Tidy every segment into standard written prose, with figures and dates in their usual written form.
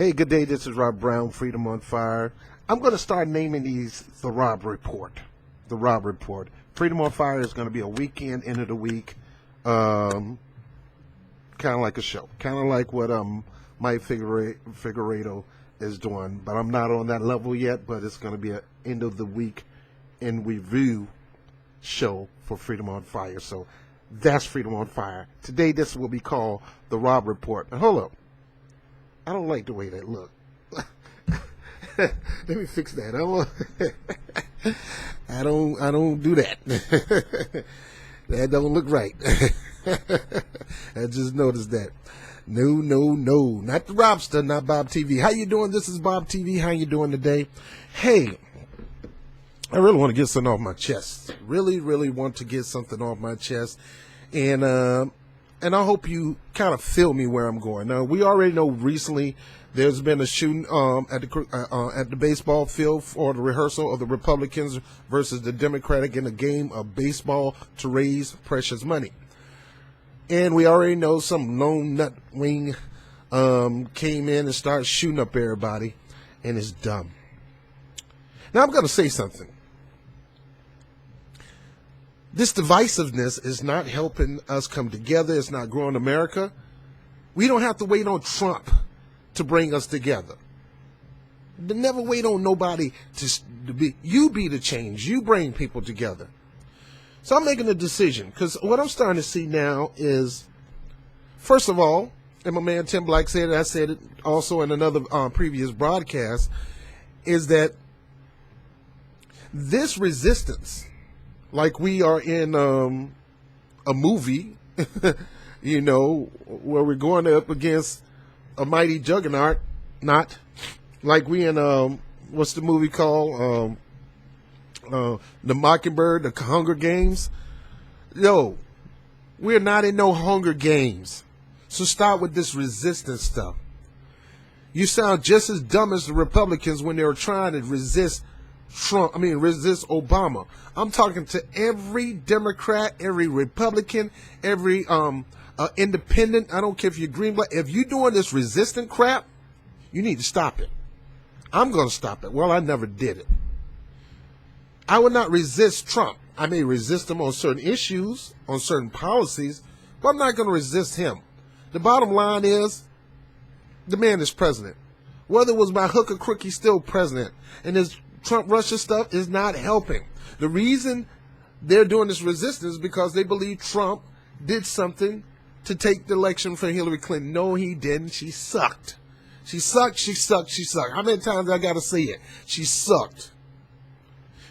Hey, good day. This is Rob Brown, Freedom on Fire. I'm going to start naming these the Rob Report. The Rob Report. Freedom on Fire is going to be a weekend, end of the week, kind of like a show. Kind of like what Mike Figueredo is doing. But I'm not on that level yet, but it's going to be an end of the week in review show for Freedom on Fire. So that's Freedom on Fire. Today, this will be called the Rob Report. Now, hold up. I don't like the way that look. Let me fix that. I don't do that. That don't look right. I just noticed that. No. Not the Robster, not Bob TV. How you doing? This is Bob TV. How you doing today? Hey, I really want to get something off my chest. Really want to get something off my chest. And I hope you kind of feel me where I'm going. Now, we already know recently there's been a shooting at the baseball field for the rehearsal of the Republicans versus the Democratic in a game of baseball to raise precious money. And we already know some lone nut wing came in and started shooting up everybody, and it's dumb. Now, I'm going to say something. This divisiveness is not helping us come together. It's not growing America. We don't have to wait on Trump to bring us together. Never wait on nobody to be. You be the change. You bring people together. So I'm making a decision because what I'm starting to see now is, first of all, and my man Tim Black said it, I said it also in another previous broadcast, is that this resistance, like we are in a movie, you know, where we're going up against a mighty juggernaut, not like we in, what's the movie called? The Mockingbird, the Hunger Games. Yo, we're not in no Hunger Games. So stop with this resistance stuff. You sound just as dumb as the Republicans when they were trying to resist resist Obama. I'm talking to every Democrat, every Republican, every independent. I don't care if you're green, black. If you're doing this resistant crap, you need to stop it. I'm going to stop it. Well, I never did it. I would not resist Trump. I may resist him on certain issues, on certain policies, but I'm not going to resist him. The bottom line is, the man is president. Whether it was by hook or crook, he's still president. And this Trump-Russia stuff is not helping. The reason they're doing this resistance is because they believe Trump did something to take the election for Hillary Clinton. No, he didn't. She sucked. She sucked. How many times I got to say it? She sucked.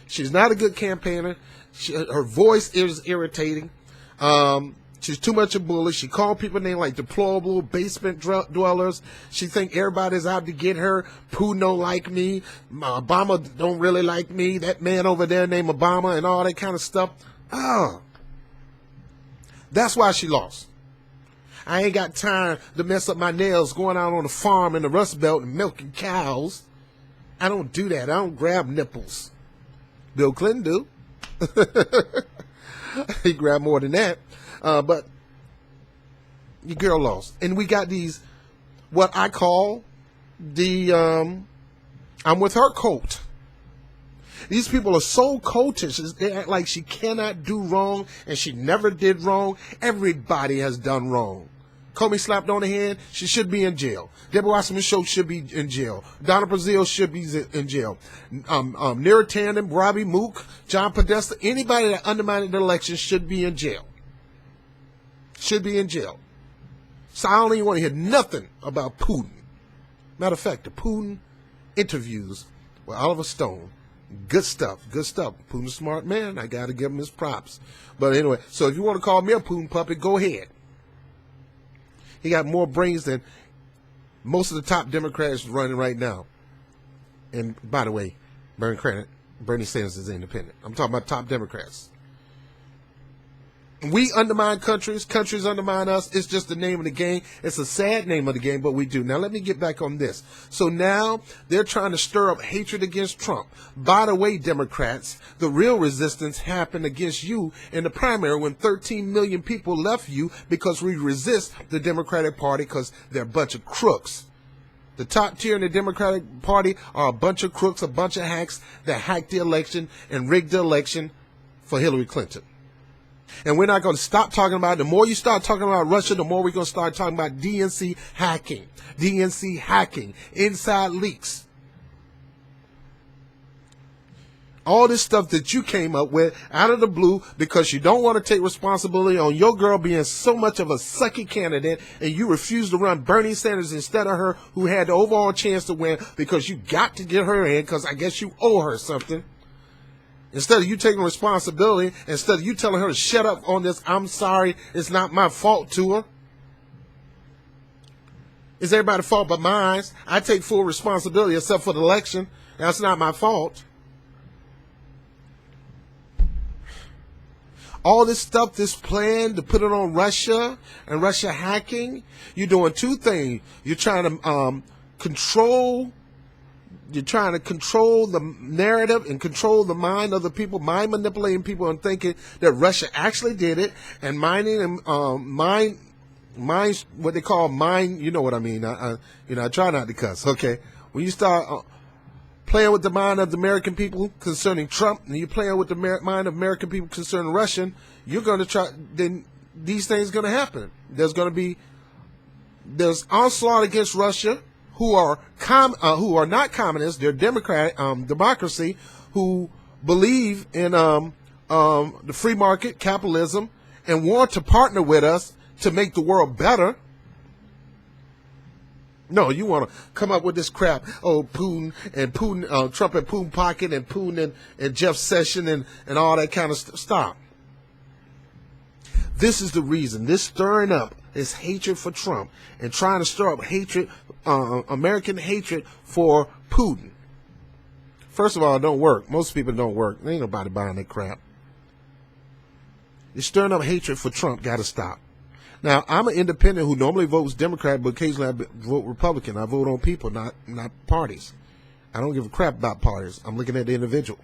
She's not a good campaigner. Her voice is irritating. She's too much a bully. She called people named like deplorable basement dwellers. She think everybody's out to get her. Putin don't like me. Obama don't really like me. That man over there named Obama and all that kind of stuff. That's why she lost. I ain't got time to mess up my nails going out on the farm in the Rust Belt and milking cows. I don't do that. I don't grab nipples. Bill Clinton do. He grabbed more than that. But your girl lost. And we got these, what I call the I'm with her cult. These people are so cultish. They act like she cannot do wrong and she never did wrong. Everybody has done wrong. Comey slapped on the hand. She should be in jail. Deborah Wasserman Schultz should be in jail. Donna Brazile should be in jail. Neera Tanden, Robbie Mook, John Podesta, anybody that undermined the election should be in jail. Should be in jail. So I don't even want to hear nothing about Putin. Matter of fact, the Putin interviews with Oliver Stone. Good stuff. Putin's a smart man. I got to give him his props. But anyway, so if you want to call me a Putin puppet, go ahead. He got more brains than most of the top Democrats running right now. And by the way, Bernie Sanders is independent. I'm talking about top Democrats. We undermine countries. Countries undermine us. It's just the name of the game. It's a sad name of the game, but we do. Now, let me get back on this. So now they're trying to stir up hatred against Trump. By the way, Democrats, the real resistance happened against you in the primary when 13 million people left you because we resist the Democratic Party because they're a bunch of crooks. The top tier in the Democratic Party are a bunch of crooks, a bunch of hacks that hacked the election and rigged the election for Hillary Clinton. And we're not going to stop talking about it. The more you start talking about Russia, the more we're going to start talking about DNC hacking, inside leaks. All this stuff that you came up with out of the blue because you don't want to take responsibility on your girl being so much of a sucky candidate, and you refuse to run Bernie Sanders instead of her, who had the overall chance to win, because you got to get her in because I guess you owe her something. Instead of you taking responsibility, instead of you telling her to shut up on this, I'm sorry, it's not my fault to her. It's everybody's fault but mine. I take full responsibility except for the election. That's not my fault. All this stuff, this plan to put it on Russia and Russia hacking, you're doing two things. You're trying to control the narrative and control the mind of the people, mind manipulating people and thinking that Russia actually did it, and mining what they call mind. You know what I mean? I try not to cuss. Okay, when you start playing with the mind of the American people concerning Trump, and you're playing with the mind of American people concerning Russian, you're going to try. Then these things are going to happen. There's onslaught against Russia, who are not communists. They're democracy, who believe in the free market, capitalism, and want to partner with us to make the world better. No, you want to come up with this crap. Oh, Trump and Putin pocket, and Putin and Jeff Sessions and all that kind of stuff. Stop. This is the reason. This stirring up is hatred for Trump and trying to stir up hatred, American hatred for Putin. First of all, it don't work. Most people don't work. There ain't nobody buying that crap. This stirring up hatred for Trump got to stop. Now, I'm an independent who normally votes Democrat, but occasionally I vote Republican. I vote on people, not parties. I don't give a crap about parties. I'm looking at the individual.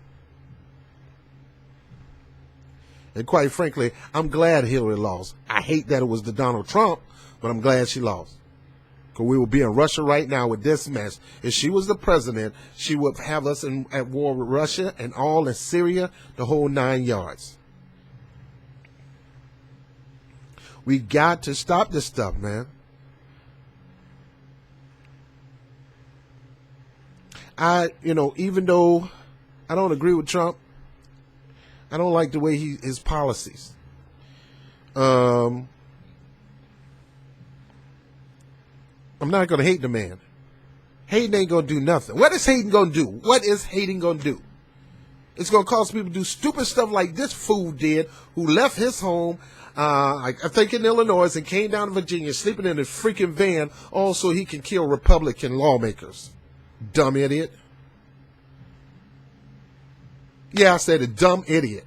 And quite frankly, I'm glad Hillary lost. I hate that it was the Donald Trump, but I'm glad she lost. Because we would be in Russia right now with this mess. If she was the president, she would have us at war with Russia and all in Syria, the whole 9 yards. We got to stop this stuff, man. Even though I don't agree with Trump, I don't like the way his policies. I'm not going to hate the man. Hating ain't going to do nothing. What is hating going to do? What is hating going to do? It's going to cause people to do stupid stuff like this fool did, who left his home, I think in Illinois, and came down to Virginia, sleeping in a freaking van, all so he can kill Republican lawmakers. Dumb idiot. Yeah, I said a dumb idiot.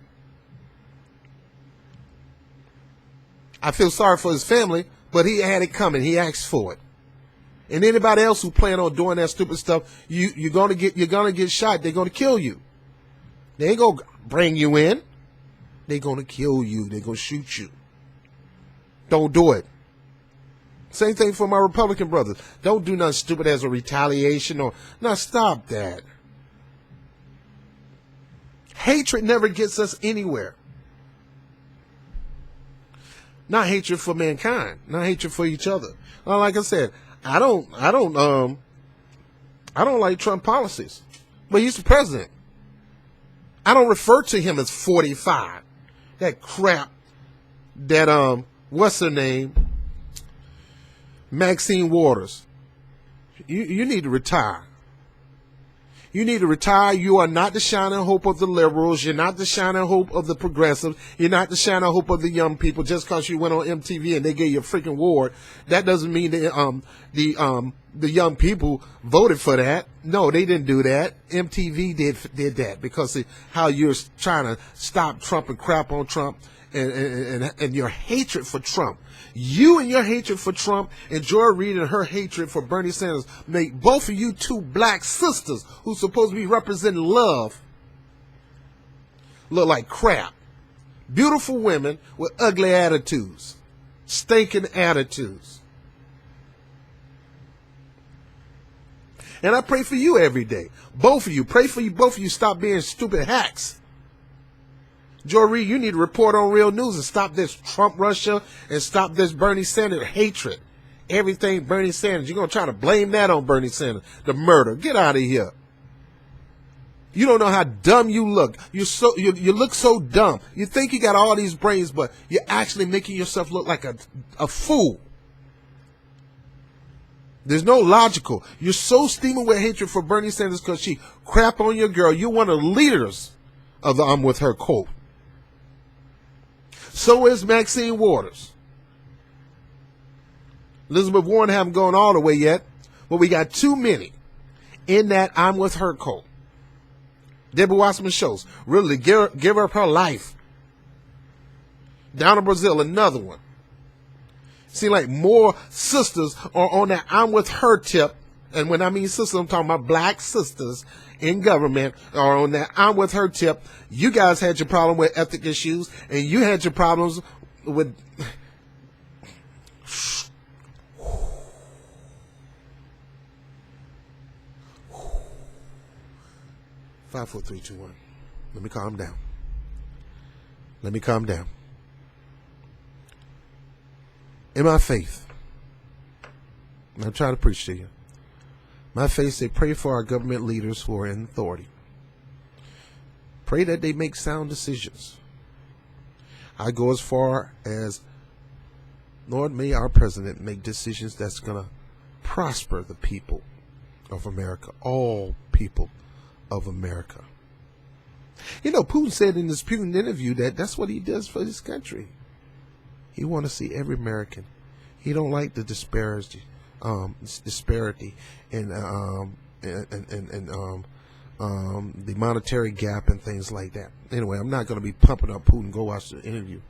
I feel sorry for his family, but he had it coming. He asked for it. And anybody else who plan on doing that stupid stuff, you're gonna get shot. They're gonna kill you. They ain't gonna bring you in. They're gonna kill you. They're gonna shoot you. Don't do it. Same thing for my Republican brothers. Don't do nothing stupid as a retaliation or no. Stop that. Hatred never gets us anywhere. Not hatred for mankind. Not hatred for each other. Like I said, I don't like Trump policies, but he's the president. I don't refer to him as 45. That crap. That what's her name? Maxine Waters. You need to retire. You need to retire. You are not the shining hope of the liberals. You're not the shining hope of the progressives. You're not the shining hope of the young people. Just because you went on MTV and they gave you a freaking award, that doesn't mean that the young people voted for that. No, they didn't do that. MTV did that because of how you're trying to stop Trump and crap on Trump and your hatred for Trump. You and your hatred for Trump and Joy Reid and her hatred for Bernie Sanders make both of you two black sisters who's supposed to be representing love look like crap. Beautiful women with ugly attitudes, stinking attitudes. And I pray for you every day. Both of you. Pray for you. Both of you stop being stupid hacks. Joy Reid, you need to report on real news and stop this Trump Russia and stop this Bernie Sanders hatred. Everything Bernie Sanders. You're going to try to blame that on Bernie Sanders. The murder. Get out of here. You don't know how dumb you look. You look so dumb. You think you got all these brains, but you're actually making yourself look like a fool. There's no logical. You're so steaming with hatred for Bernie Sanders because she crap on your girl. You're one of the leaders of the I'm with her cult. So is Maxine Waters. Elizabeth Warren haven't gone all the way yet, but we got too many in that I'm with her cult. Debbie Wasserman Schultz, really give up her life. Down in Brazil, another one. Seems like more sisters are on that I'm with her tip. And when I mean sisters, I'm talking about black sisters in government are on that I'm with her tip. You guys had your problem with ethic issues, and you had your problems with... 5, 4, 3, 2, 1. Let me calm down. Let me calm down. In my faith, and I'm trying to preach to you. My faith say pray for our government leaders who are in authority. Pray that they make sound decisions. I go as far as, Lord, may our president make decisions that's going to prosper the people of America, all people of America. You know, Putin said in this Putin interview that that's what he does for this country. He want to see every American. He don't like the disparity in the monetary gap and things like that. Anyway, I'm not going to be pumping up Putin. Go watch the interview.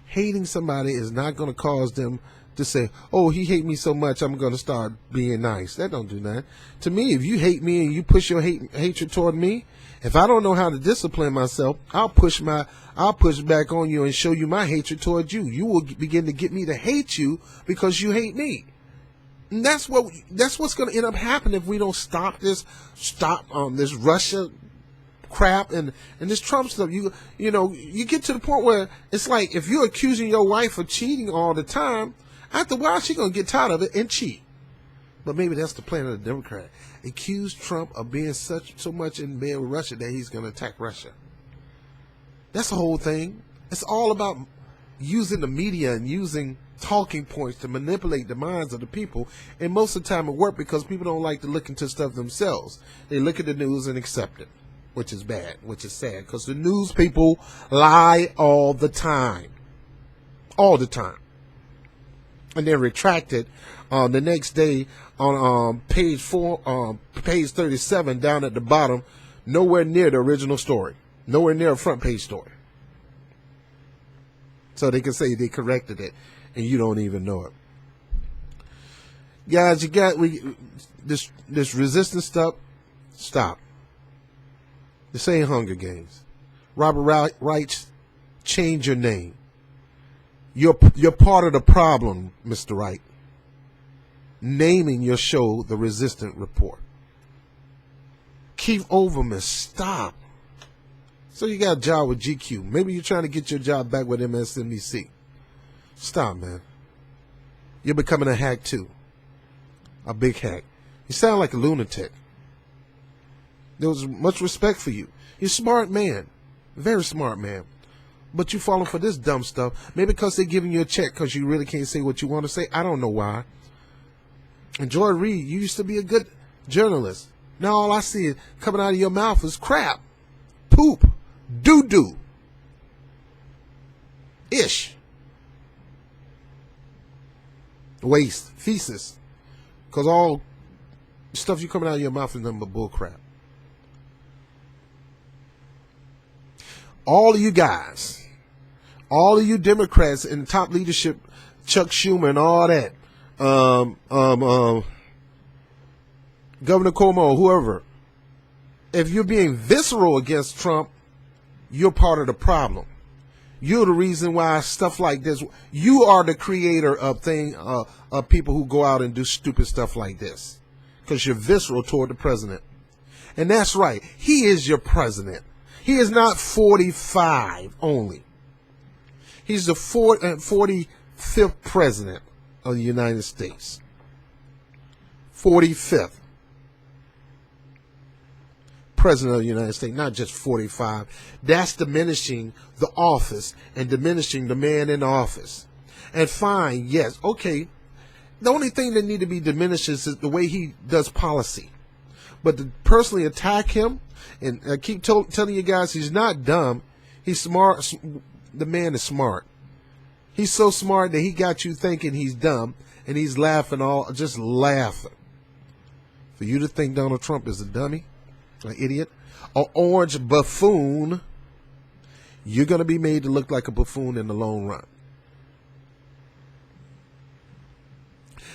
Hating somebody is not going to cause them to say, oh, he hate me so much, I'm going to start being nice. That don't do nothing. To me, if you hate me and you push your hatred toward me, if I don't know how to discipline myself, I'll push back on you and show you my hatred toward you. You will begin to get me to hate you because you hate me. And that's what's going to end up happening if we don't stop this Russia crap and this Trump stuff. You get to the point where it's like if you're accusing your wife of cheating all the time, after a while she's going to get tired of it and cheat. But maybe that's the plan of the Democrat. Accuse Trump of being so much in bed with Russia that he's going to attack Russia. That's the whole thing. It's all about using the media and using talking points to manipulate the minds of the people. And most of the time it works because people don't like to look into stuff themselves. They look at the news and accept it, which is bad, which is sad, because the news people lie all the time. All the time. And then retract it the next day on page 37 down at the bottom, nowhere near the original story, nowhere near a front page story. So they can say they corrected it, and you don't even know it. Guys, this resistance stuff. Stop. This ain't Hunger Games. Robert writes, change your name. You're part of the problem, Mr. Wright. Naming your show The Resistant Report. Keith Olbermann, stop. So you got a job with GQ. Maybe you're trying to get your job back with MSNBC. Stop, man. You're becoming a hack too. A big hack. You sound like a lunatic. There was much respect for you. You're a smart man. Very smart man. But you falling for this dumb stuff. Maybe because they're giving you a check because you really can't say what you want to say. I don't know why. And Joy Reid, you used to be a good journalist. Now all I see coming out of your mouth is crap. Poop. Doo-doo. Ish. Waste. Feces. Because all stuff you coming out of your mouth is nothing but bull crap. All of you guys, all of you Democrats in the top leadership, Chuck Schumer and all that, Governor Cuomo, whoever, if you're being visceral against Trump, you're part of the problem. You're the reason why stuff like this. You are the creator of of people who go out and do stupid stuff like this, because you're visceral toward the president. And that's right. He is your president. He is not 45 only. He's the 45th president of the United States. 45th president of the United States, not just 45. That's diminishing the office and diminishing the man in the office. And fine, yes, okay. The only thing that need to be diminished is the way he does policy. But to personally attack him, and I keep telling you guys, he's not dumb. He's smart. The man is smart. He's so smart that he got you thinking he's dumb, and he's laughing just laughing. For you to think Donald Trump is a dummy, an idiot, an orange buffoon, you're going to be made to look like a buffoon in the long run.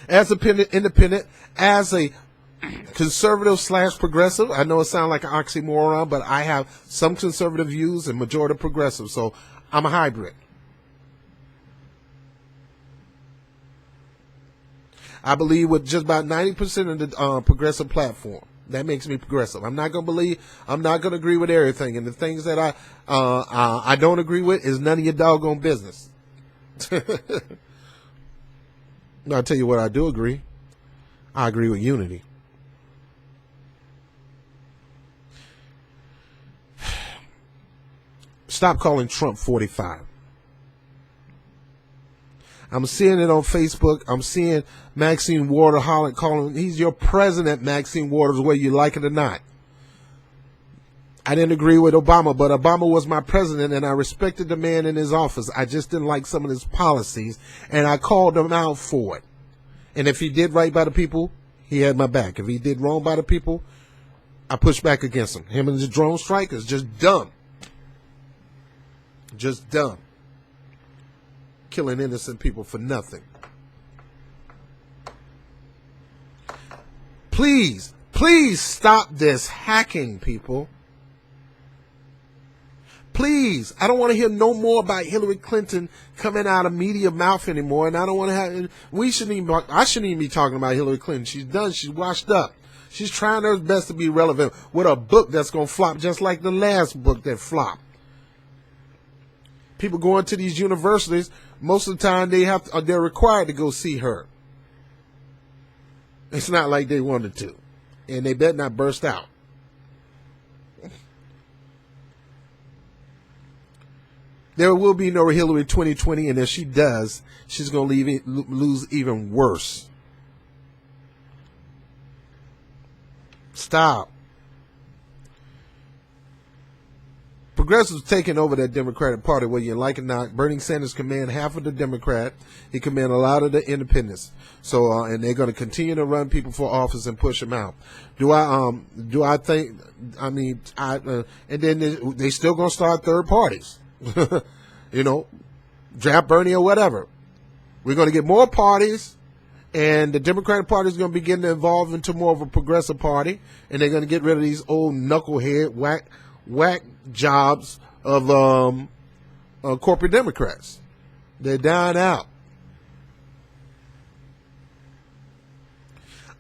As an independent, as a conservative / progressive, I know it sounds like an oxymoron, but I have some conservative views and majority progressive, so I'm a hybrid. I believe with just about 90% of the progressive platform. That makes me progressive. I'm not going to agree with everything, and the things that I don't agree with is none of your doggone business. I'll tell you what I do agree. I agree with unity. Stop calling Trump 45. I'm seeing it on Facebook. I'm seeing Maxine Waters calling him, he's your president, Maxine Waters, whether you like it or not. I didn't agree with Obama, but Obama was my president, and I respected the man in his office. I just didn't like some of his policies, and I called him out for it. And if he did right by the people, he had my back. If he did wrong by the people, I pushed back against him. Him and the drone strike is just dumb. Just dumb. Killing innocent people for nothing. Please stop this hacking, people. Please, I don't want to hear no more about Hillary Clinton coming out of media mouth anymore, and I don't want to have. I shouldn't even be talking about Hillary Clinton. She's done. She's washed up. She's trying her best to be relevant with a book that's gonna flop, just like the last book that flopped. People going to these universities, most of the time they're required to go see her. It's not like they wanted to, and they better not burst out. There will be no Hillary 2020, and if she does, she's going to lose even worse. Stop. Progressives taking over that Democratic Party, whether you like it or not. Bernie Sanders command half of the Democrat. He command a lot of the independents. So, and they're going to continue to run people for office and push them out. Do I think? I mean, and then they still going to start third parties. You know, draft Bernie or whatever. We're going to get more parties, and the Democratic Party is going to be getting involved into more of a progressive party, and they're going to get rid of these old knucklehead whack jobs of corporate Democrats. They're dying out.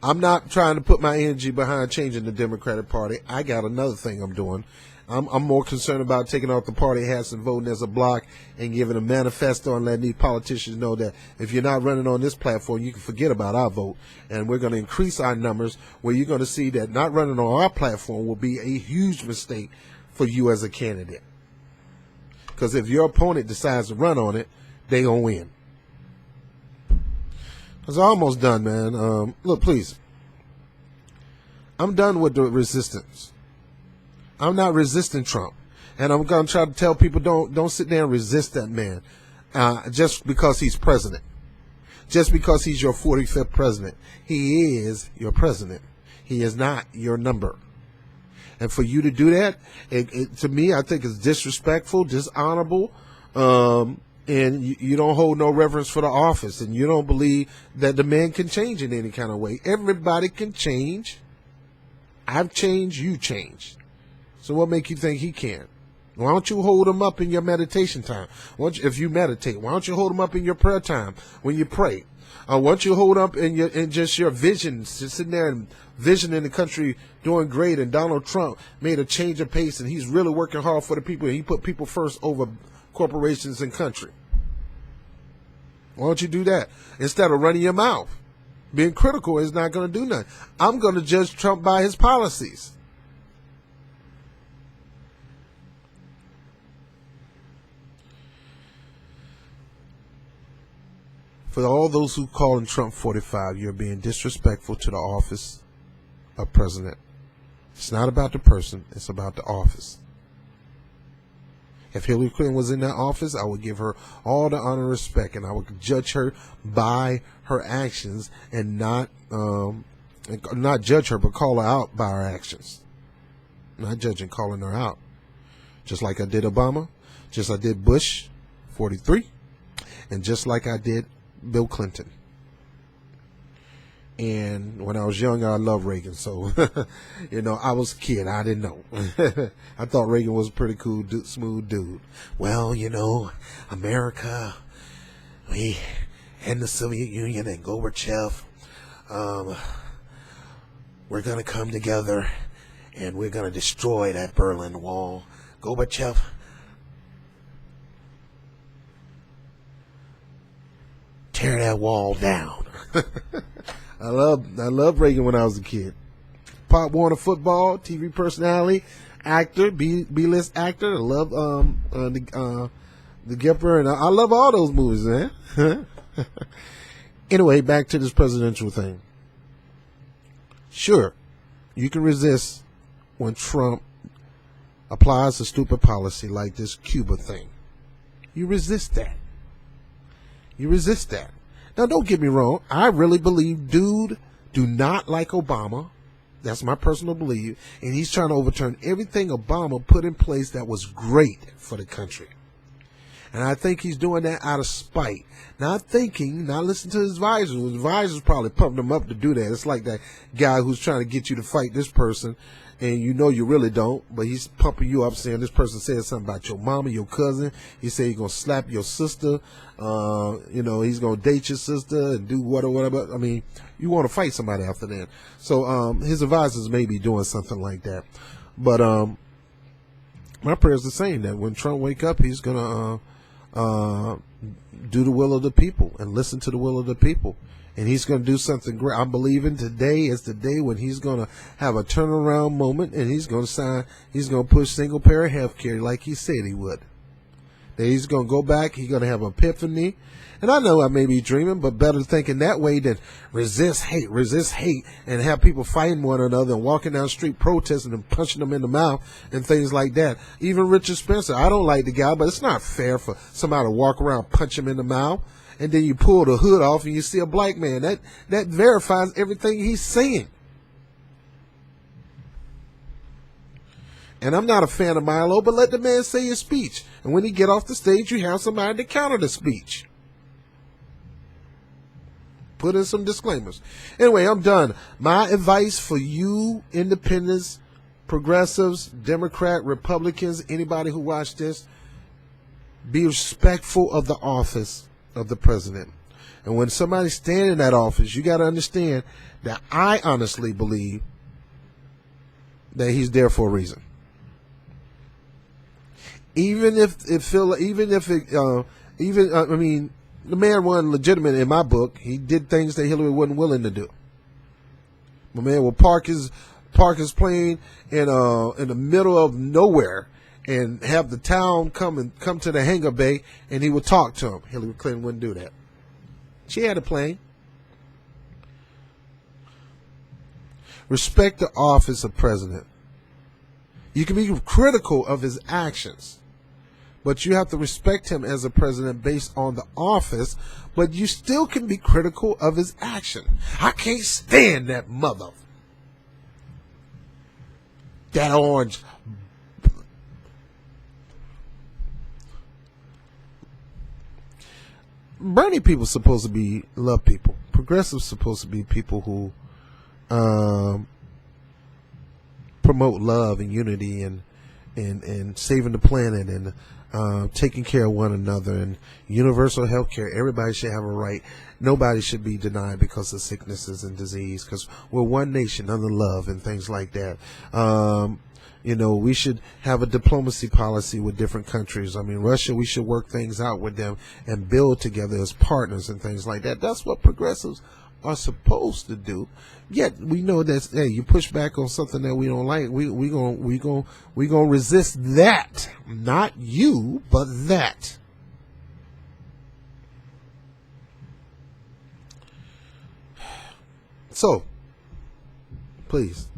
I'm not trying to put my energy behind changing the Democratic Party. I got another thing I'm doing. I'm more concerned about taking off the party hats and voting as a block and giving a manifesto and letting these politicians know that if you're not running on this platform, you can forget about our vote. And we're going to increase our numbers, where you're going to see that not running on our platform will be a huge mistake for you as a candidate. Because if your opponent decides to run on it, they going to win. It's almost done, man. Look, please. I'm done with the resistance. I'm not resisting Trump, and I'm going to try to tell people don't sit there and resist that man, just because he's president, just because he's your 45th president. He is your president. He is not your number. And for you to do that, to me, I think it's disrespectful, dishonorable, and you don't hold no reverence for the office, and you don't believe that the man can change in any kind of way. Everybody can change. I've changed. You changed. So what make you think he can? Why don't you hold them up in your meditation time? If you meditate, why don't you hold them up in your prayer time when you pray? Why don't you hold up in just your visions, just sitting there and visioning the country doing great, and Donald Trump made a change of pace, and he's really working hard for the people, and he put people first over corporations and country. Why don't you do that instead of running your mouth? Being critical is not going to do nothing. I'm going to judge Trump by his policies. For all those who call in Trump 45, you're being disrespectful to the office of president. It's not about the person, it's about the office. If Hillary Clinton was in that office, I would give her all the honor and respect, and I would judge her by her actions, and not judge her, but call her out by her actions. Not judging, calling her out. Just like I did Obama, just like I did Bush, 43, and just like I did Bill Clinton. And when I was young, I loved Reagan. So, I was a kid. I didn't know. I thought Reagan was a pretty cool, smooth dude. Well, America, we and the Soviet Union and Gorbachev, we're going to come together and we're going to destroy that Berlin Wall. Gorbachev, tear that wall down. I loved Reagan when I was a kid. Pop Warner football, TV personality, actor, B-list actor. I love the Gipper, and I love all those movies, man. Anyway, back to this presidential thing. Sure, you can resist when Trump applies a stupid policy like this Cuba thing. You resist that. Now, don't get me wrong. I really believe dude do not like Obama. That's my personal belief. And he's trying to overturn everything Obama put in place that was great for the country. And I think he's doing that out of spite. Not listening to his advisors. His advisors probably pumped him up to do that. It's like that guy who's trying to get you to fight this person, and you really don't, but he's pumping you up, saying this person said something about your mama, your cousin. He said he's going to slap your sister. He's going to date your sister and do whatever. I mean, you want to fight somebody after that. So his advisors may be doing something like that. But my prayer is the same, that when Trump wake up, he's going to do the will of the people and listen to the will of the people. And he's going to do something great. I'm believing today is the day when he's going to have a turnaround moment, and he's going to push single payer health care like he said he would. That he's going to go back, he's going to have an epiphany. And I know I may be dreaming, but better thinking that way than resist hate, and have people fighting one another and walking down the street protesting and punching them in the mouth and things like that. Even Richard Spencer, I don't like the guy, but it's not fair for somebody to walk around and punch him in the mouth. And then you pull the hood off and you see a black man. That verifies everything he's saying. And I'm not a fan of Milo, but let the man say his speech. And when he get off the stage, you have somebody to counter the speech. Put in some disclaimers. Anyway, I'm done. My advice for you, independents, progressives, Democrat, Republicans, anybody who watch this, be respectful of the office of the president. And when somebody's standing in that office, you got to understand that I honestly believe that he's there for a reason. The man wasn't legitimate in my book. He did things that Hillary wasn't willing to do. My man will park his plane in the middle of nowhere and have the town come to the hangar bay, and he would talk to him. Hillary Clinton wouldn't do that. She had a plane. Respect the office of president. You can be critical of his actions, but you have to respect him as a president based on the office, but you still can be critical of his action. I can't stand that mother. That orange. Bernie people supposed to be love people. Progressives supposed to be people who promote love and unity and and saving the planet and taking care of one another and universal health care. Everybody should have a right. Nobody should be denied because of sicknesses and disease, because we're one nation under love and things like that. We should have a diplomacy policy with different countries. I mean, Russia, we should work things out with them and build together as partners and things like that. That's what progressives are supposed to do. Yet we know that, hey, you push back on something that we don't like, we gonna resist that. Not you, but that. So, please.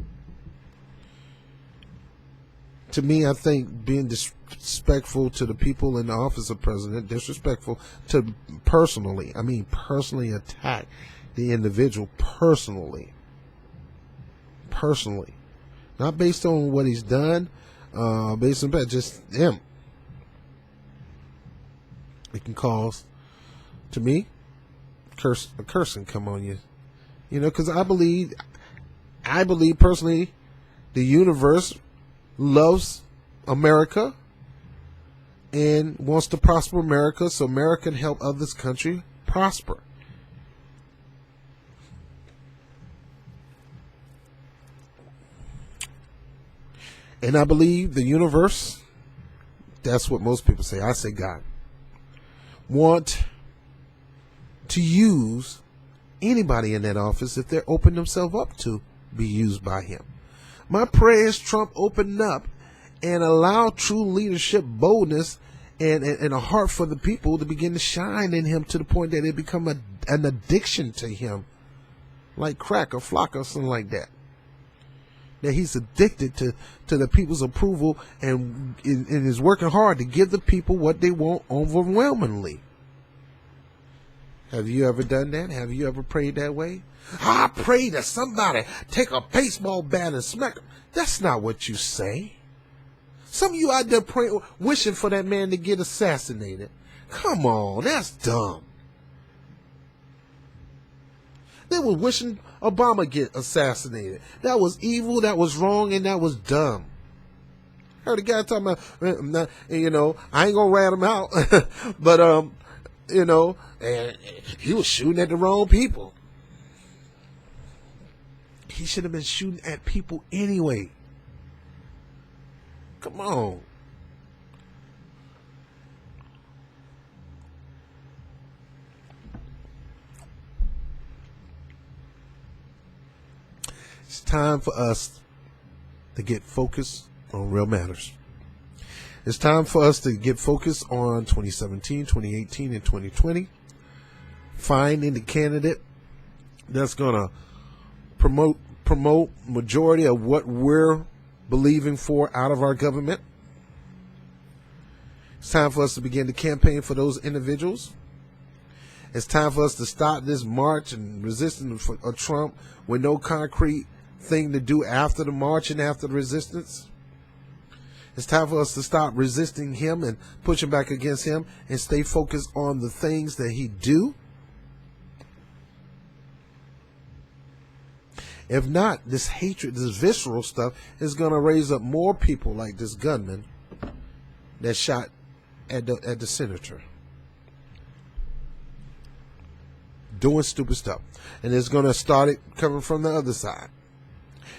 To me, I think being disrespectful to the people in the office of president, disrespectful to personally attack the individual personally, not based on what he's done, based on just him. It can cause, to me, a cursing come on you, because I believe personally, the universe loves America and wants to prosper America, so America can help others' country prosper. And I believe the universe, that's what most people say, I say God, want to use anybody in that office if they're open themselves up to be used by him. My prayer is Trump open up and allow true leadership, boldness, and a heart for the people to begin to shine in him to the point that it become an addiction to him, like crack or flock or something like that. That he's addicted to the people's approval and is working hard to give the people what they want overwhelmingly. Have you ever done that? Have you ever prayed that way? I pray that somebody take a baseball bat and smack him. That's not what you say. Some of you out there praying, wishing for that man to get assassinated. Come on, that's dumb. They were wishing Obama get assassinated. That was evil, that was wrong, and that was dumb. Heard a guy talking about, I ain't gonna rat him out, but and he was shooting at the wrong people. He should have been shooting at people anyway. Come on. It's time for us to get focused on real matters. It's time for us to get focused on 2017, 2018, and 2020. Finding the candidate that's going to promote majority of what we're believing for out of our government. It's time for us to begin to campaign for those individuals. It's time for us to stop this march and resistance of Trump with no concrete thing to do after the march and after the resistance. It's time for us to stop resisting him and pushing back against him and stay focused on the things that he do. If not, this hatred, this visceral stuff is going to raise up more people like this gunman that shot at the senator. Doing stupid stuff. And it's going to start it coming from the other side.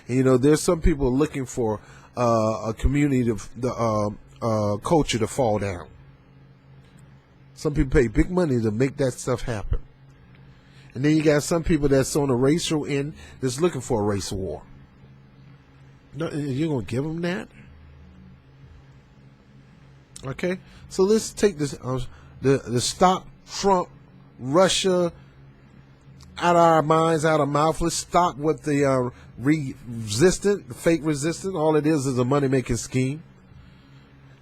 And, there's some people looking for a community, culture to fall down. Some people pay big money to make that stuff happen. And then you got some people that's on the racial end that's looking for a race war. No, you're going to give them that? Okay? So let's take this, the stop Trump, Russia, out of our minds, out of mouth. Let's stop with the the fake resistance. All it is a money-making scheme.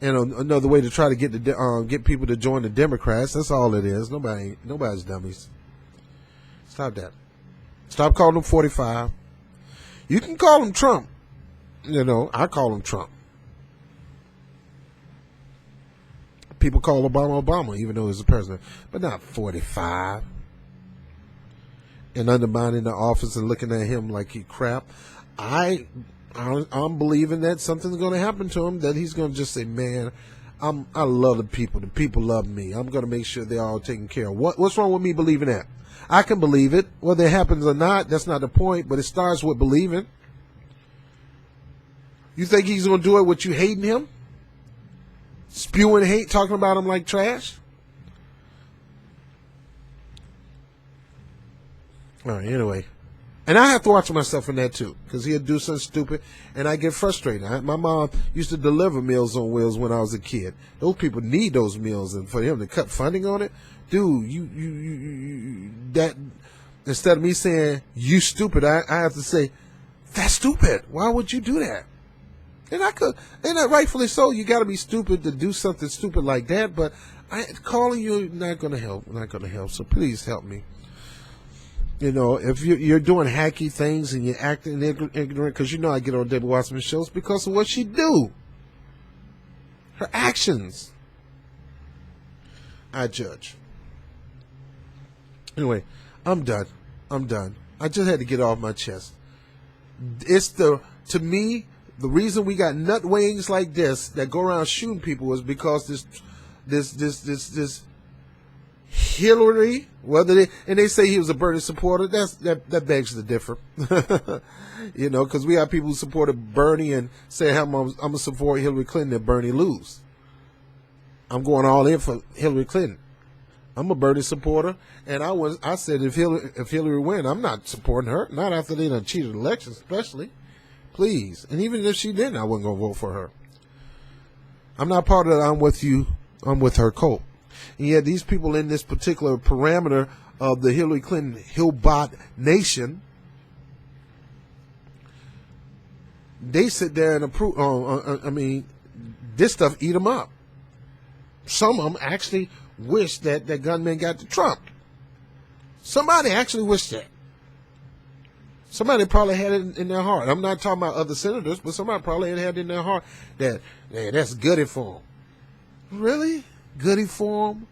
And another way to try to get people to join the Democrats. That's all it is. Nobody's dummies. Stop that. Stop calling them 45. You can call him Trump. I call him Trump. People call Obama, even though he's the president. But not 45. And undermining the office and looking at him like he crap. I I'm believing that something's going to happen to him, that he's going to just say, man, I love the people. The people love me. I'm going to make sure they're all taken care of. What's wrong with me believing that? I can believe it. Whether it happens or not, that's not the point, but it starts with believing. You think he's going to do it with you hating him? Spewing hate, talking about him like trash? All right, anyway. And I have to watch myself in that too, because he'll do something stupid, and I get frustrated. My mom used to deliver Meals on Wheels when I was a kid. Those people need those meals, and for him to cut funding on it, dude, you that instead of me saying you stupid, I have to say that's stupid. Why would you do that? And rightfully so. You got to be stupid to do something stupid like that. But calling you not going to help. Not going to help. So please help me. You know, if you're doing hacky things and you're acting ignorant, because you know I get on Debbie Wasserman shows because of what she do. Her actions. I judge. Anyway, I'm done. I just had to get it off my chest. To me, the reason we got nut wings like this that go around shooting people is because this Hillary, they say he was a Bernie supporter. That begs to differ, you know, because we have people who supported Bernie and say I'm gonna support Hillary Clinton if Bernie lose. I'm going all in for Hillary Clinton. I'm a Bernie supporter, and I said if Hillary win, I'm not supporting her. Not after they done cheated elections, especially. Please, and even if she didn't, I wasn't gonna vote for her. I'm not part of that. I'm with her cult. And yet these people in this particular parameter of the Hillary Clinton Hillbot Nation, they sit there and approve. This stuff eat them up. Some of them actually wish that gunman got to Trump. Somebody actually wished that. Somebody probably had it in their heart. I'm not talking about other senators, but somebody probably had it in their heart that, man, that's goody for them. Really? Goody for them?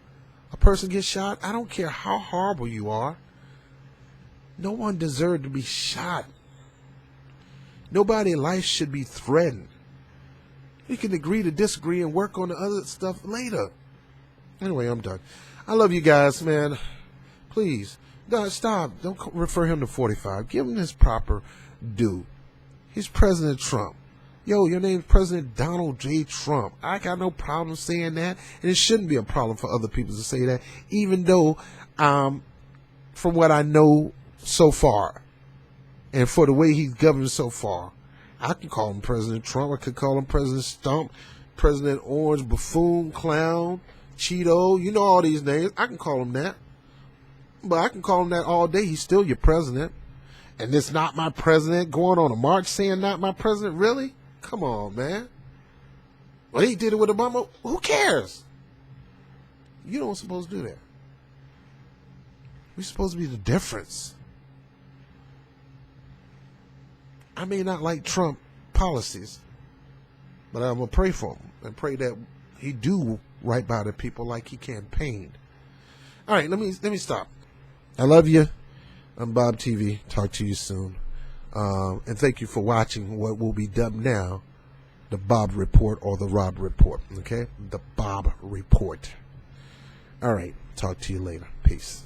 A person gets shot? I don't care how horrible you are. No one deserved to be shot. Nobody's life should be threatened. We can agree to disagree and work on the other stuff later. Anyway, I'm done. I love you guys, man. Please, stop. Don't refer him to 45. Give him his proper due. He's President Trump. Yo, your name's President Donald J. Trump. I got no problem saying that, and it shouldn't be a problem for other people to say that, even though, from what I know so far, and for the way he's governed so far, I can call him President Trump. I could call him President Stump, President Orange, Buffoon, Clown, Cheeto. You know all these names. I can call him that. But I can call him that all day. He's still your president. And it's not my president going on a march saying not my president? Really? Come on, man. Well, he did it with Obama. Who cares? You don't supposed to do that. We're supposed to be the difference. I may not like Trump policies, but I'm going to pray for him and pray that he do right by the people like he campaigned. All right, let me stop. I love you. I'm Bob TV. Talk to you soon. And thank you for watching what will be dubbed now the Bob Report or the Rob Report. Okay? The Bob Report. All right. Talk to you later. Peace.